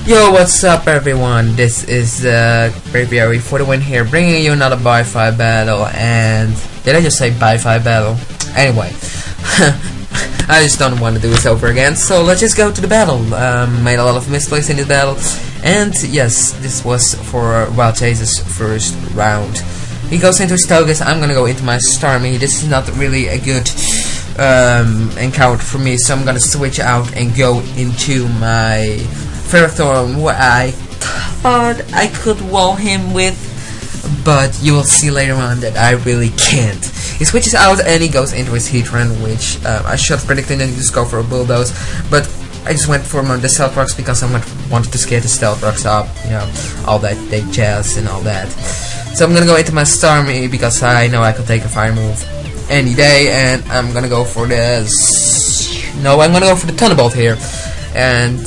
Yo, what's up everyone? This is BraviaryyFTW here, bringing you another Bi-Fi battle. And did I just say Bi-Fi battle? Anyway, I just don't want to do this over again, so let's just go to the battle. Made a lot of misplays in this battle, and yes, this was for Wild Chase's first round. He goes into his Togus, I'm gonna go into my Starmie. This is not really a good encounter for me, so I'm gonna switch out and go into my Ferrothorn, where I thought I could wall him with, but you will see later on that I really can't. He switches out and he goes into his Heatran, which I should have predicted and just go for a Bulldoze, but I just went for the Stealth Rocks because I wanted to scare the Stealth Rocks up, you know, all that big jazz and all that. So I'm gonna go into my Starmie because I know I could take a Fire move any day, and I'm gonna go for this. No, I'm gonna go for the Thunderbolt here, and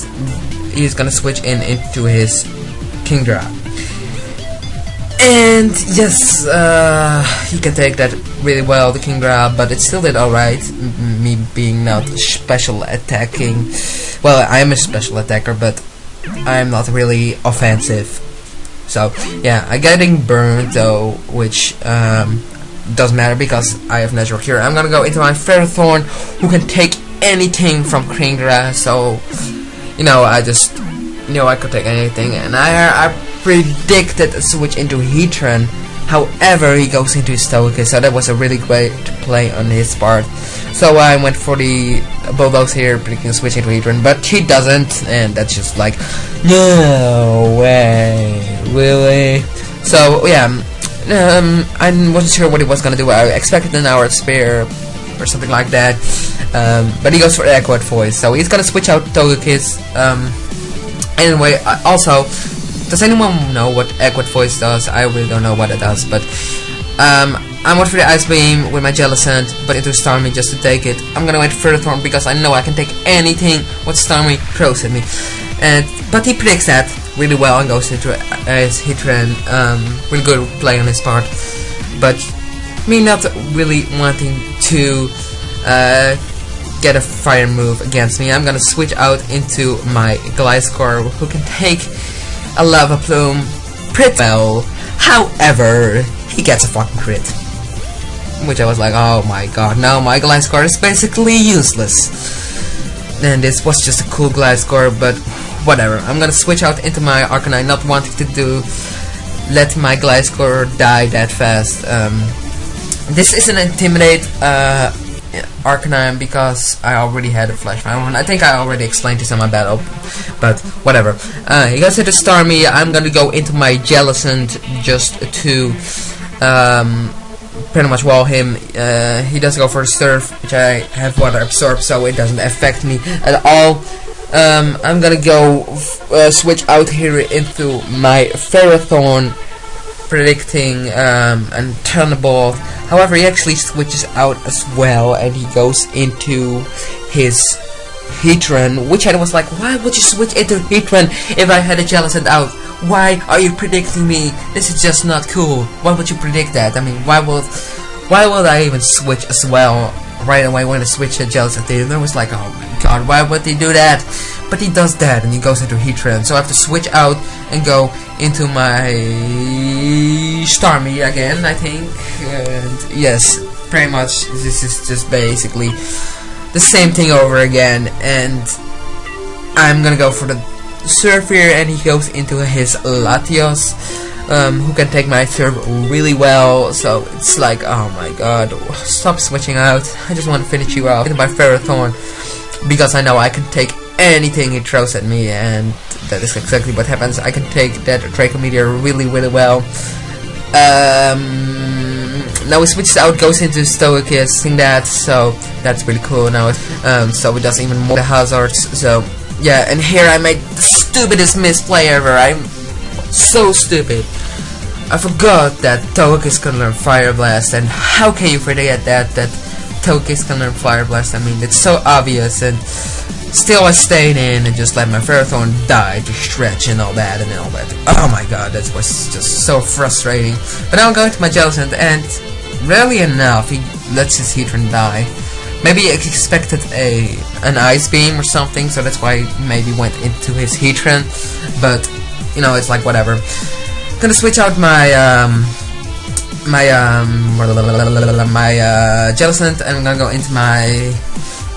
he's gonna switch into his Kingdra. And yes, he can take that really well, the Kingdra, but it still did alright. Me being not special attacking. Well, I am a special attacker, but I'm not really offensive. So yeah, I'm getting burned though, which doesn't matter because I have Natural Cure. I'm gonna go into my Ferrothorn, who can take anything from Kingdra, so you know, I just, you know, I could take anything, and I predicted a switch into Heatran. However, he goes into his Togekiss, so that was a really great play on his part. So I went for the Bulldoze here, predicting a switch into Heatran, but he doesn't, and that's just like, no way, really? So yeah, I wasn't sure what he was gonna do. I expected an Hour Spear or something like that, but he goes for Echoed Voice, so he's gonna switch out Togekiss. Anyway, also, does anyone know what Echoed Voice does? I really don't know what it does, but I went for the Ice Beam with my Jellicent, but into Starmie just to take it. I'm gonna wait for Ferrothorn because I know I can take anything what Starmie throws at me, but he predicts that really well and goes into his Heatran. Really good play on his part, but me not really wanting to get a Fire move against me, I'm gonna switch out into my Gliscor, who can take a Lava Plume pretty well. However, he gets a fucking crit, which I was like, oh my god, now my Gliscor is basically useless. And this was just a cool Gliscor, but whatever. I'm gonna switch out into my Arcanine, not wanting to let my Gliscor die that fast. This is an Intimidate Arcanine because I already had a Flash Fire one. I think I already explained this in my battle, but whatever. He goes into Starmie. I'm gonna go into my Jellicent just to pretty much wall him. He does go for the Surf, which I have Water Absorb, so it doesn't affect me at all. I'm gonna go switch out here into my Ferrothorn, predicting and Thunderbolt. However, he actually switches out as well, and he goes into his Heatran, which I was like, why would you switch into Heatran if I had a Jellicent out? Why are you predicting me? This is just not cool. Why would you predict that? I mean, why would I even switch as well right away when I switch a Jellicent? And I was like, oh my god, why would he do that? But he does that, and he goes into Heatran, so I have to switch out and go into my Starmie again, I think. And yes, pretty much this is just basically the same thing over again, and I'm gonna go for the Surf here, and he goes into his Latios, who can take my Surf really well, so it's like, oh my god, stop switching out, I just want to finish you out into my Ferrothorn, because I know I can take anything he throws at me, and that is exactly what happens. I can take that Draco Meteor really well. Now he switches out, goes into Stoicis, seeing that, so that's really cool now. So it does even more hazards. So yeah, and here I made the stupidest misplay ever. I'm so stupid. I forgot that Togekiss can learn Fire Blast, and how can you forget that Togekiss can learn Fire Blast? I mean, it's so obvious, and still I stayed in and just let my Ferrothorn die to stretch and all that and all that. Oh my god, that was just so frustrating. But now I'm going to my Jellicent, and rarely enough he lets his Heatran die. Maybe he expected an ice beam or something, so that's why he maybe went into his Heatran. But you know, it's like whatever. Gonna switch out my Jellicent, and I'm gonna go into my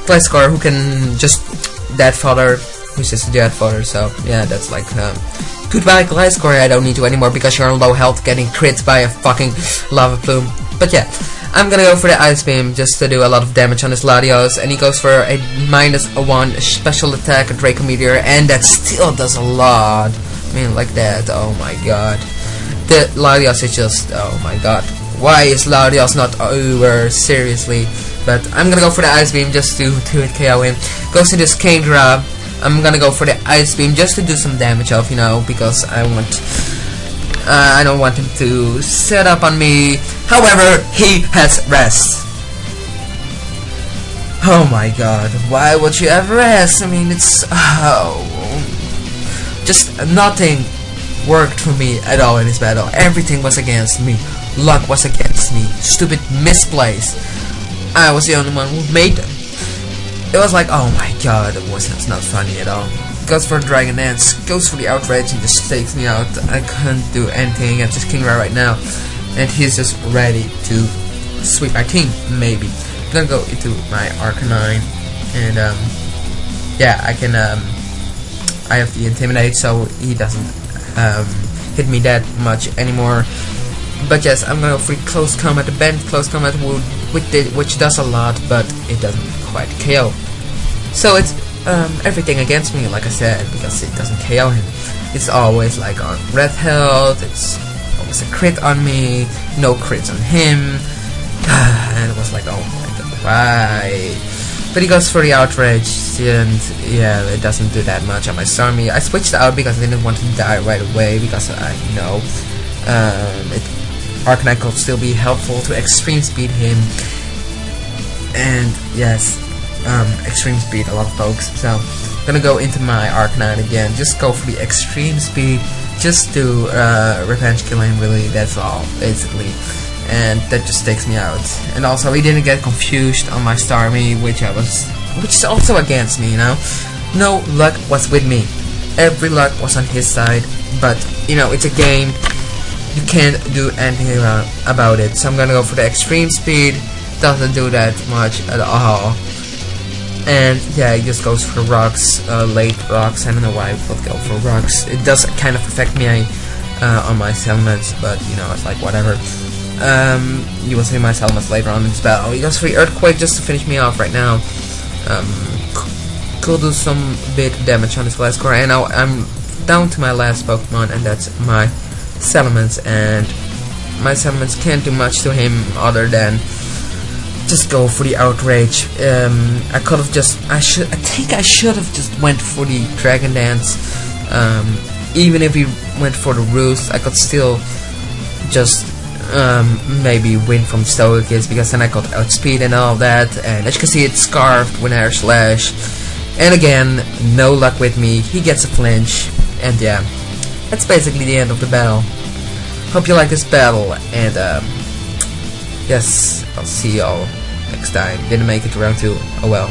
Gliscor, who can just dead fodder, who's just dead fodder. So yeah, that's like goodbye Gliscor. I don't need you anymore because you're on low health, getting crit by a fucking lava plume. But yeah, I'm gonna go for the Ice Beam just to do a lot of damage on his Latios, and he goes for a -1 special attack, a Draco Meteor, and that still does a lot. I mean, like that. Oh my god. The Latios is just, oh my god. Why is Latios not over? Seriously. But I'm gonna go for the Ice Beam just to KO him. Goes to this Kingdra. I'm gonna go for the Ice Beam just to do some damage off, you know, because I don't want him to set up on me. However, he has rest. Oh my god. Why would you have rest? I mean, it's just nothing worked for me at all in this battle. Everything was against me. Luck was against me. Stupid misplays. I was the only one who made them. It was like, oh my god, it's not funny at all. Goes for Dragon Dance, goes for the Outrage, and just takes me out. I can't do anything against this Kingdra right now. And he's just ready to sweep my team, maybe. I'm gonna go into my Arcanine, and yeah, I can I have the Intimidate, so he doesn't hit me that much anymore. But yes, I'm gonna go for Close Combat, the bend Close Combat, which does a lot, but it doesn't quite KO. So it's everything against me, like I said, because it doesn't KO him. It's always like on red health, it's always a crit on me, no crits on him. And it was like, oh my god, why? But he goes for the Outrage, and yeah, it doesn't do that much on my Starmie. I switched out because I didn't want to die right away, because I know Arcanine could still be helpful to Extreme Speed him. And yes, Extreme Speed a lot of folks. So I'm gonna go into my Arcanine again, just go for the Extreme Speed, just to revenge kill him, really, that's all, basically. And that just takes me out. And also, he didn't get confused on my Starmie, which is also against me, you know. No luck was with me. Every luck was on his side. But you know, it's a game. You can't do anything about it. So I'm gonna go for the Extreme Speed. Doesn't do that much at all. And yeah, he just goes for rocks, late rocks. I don't know why I would go for rocks. It does kind of affect me on my Salamence, but you know, it's like whatever. You will see my Salamence later on in this battle. He goes for the Earthquake just to finish me off right now. Could do some bit damage on this Gliscor, and now I'm down to my last Pokemon, and that's my Salamence. And my Salamence can't do much to him other than just go for the Outrage. I could have just, I think I should have just went for the Dragon Dance. Even if he went for the Roost, I could still just maybe win from Stoicis, because then I got outspeed and all that. And as you can see, it's Scarfed with Air Slash. And again, no luck with me. He gets a flinch, and yeah, that's basically the end of the battle. Hope you like this battle, and yes, I'll see y'all next time. Didn't make it to round 2. Oh well.